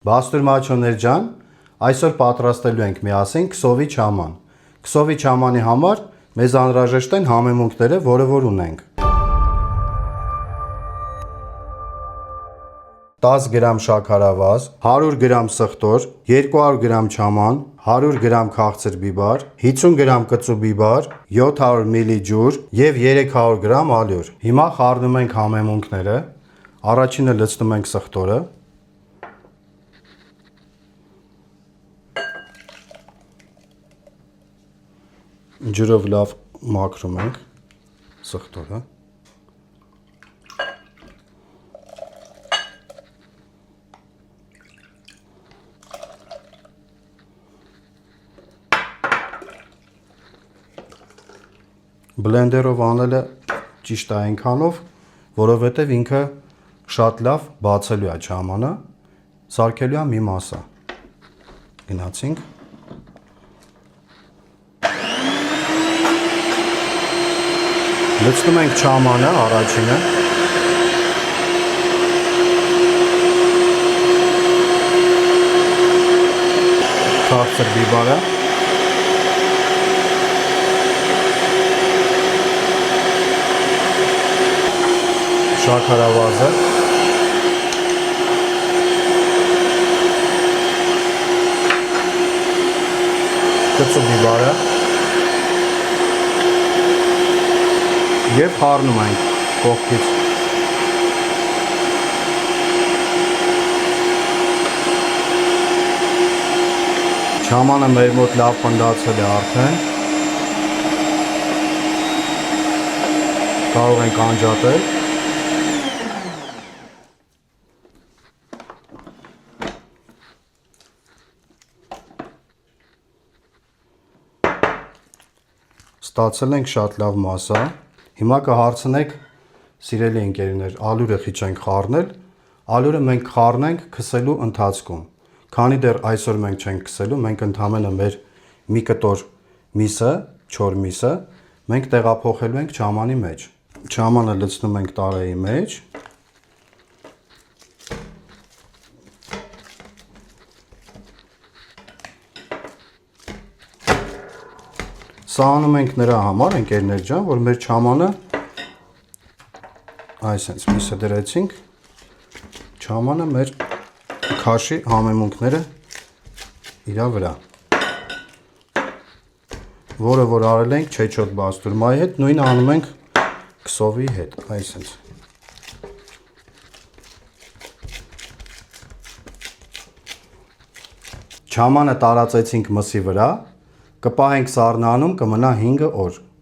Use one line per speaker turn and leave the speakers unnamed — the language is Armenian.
Բաստուր Մաչոներ ջան, այսօր պատրաստելու ենք միասին քսովի չաման։ Քսովի չամանի համար մեզ անհրաժեշտ են համեմունքները, որը որ ունենք։ 10 գրամ շաքարավազ, 100 գրամ սխտոր, 200 գրամ չաման, 100 գրամ քաղցր բիբար, 50 գրամ կծու բիբար, 700 մլ ջուր և 300 գրամ ալյուր։ Հիմա խառնում ենք համեմունքները։ Առաջինը լցնում ենք սխտորը։ Ջրով լավ մաքրում ենք սխտորը։ Բլենդերով անելը ճիշտ է այնքանով, որովհետև ինքը շատ լավ բացելու է չամանը, սարքելու է մի մասա։ Գնացինք։ Լցնում ենք չամանը առաջինը։ Քաղցր բիբարը։ Շաքարավազը։ Կծու բիբարը։ Եվ խառնում ենք կողքից։ Չամանը մեր մոտ լավ պնդացել է արդեն։ Կարող ենք անջատել։ Ստացել ենք շատ լավ մասա։ Հիմա կհարցնեք, սիրելի ընկերներ, ալյուրը քիչ ենք խառնել։ Ալյուրը մենք խառնենք քսելու ընթացքում։ Քանի դեռ այսօր մենք չենք քսելու, մենք ընդհանրապես մեր մի կտոր միսը, չոր միսը, մենք տեղափոխելու ենք չամանի մեջ։ Չամանը լցնում ենք տարեի մեջ։ Սա անում ենք նրա համար, ընկերներ ջան, որ մեր չամանը այսպես միսը դրեցինք, չամանը մեր քաշի համեմունքները իրա վրա, որը որ արել ենք չեչոտ բաստուրմայի հետ, նույնը անում ենք քսովի հետ, այսպես։ Չամանը տարածեցինք մսի վրա, կպահենք սառնանում, կմնա 5 օր։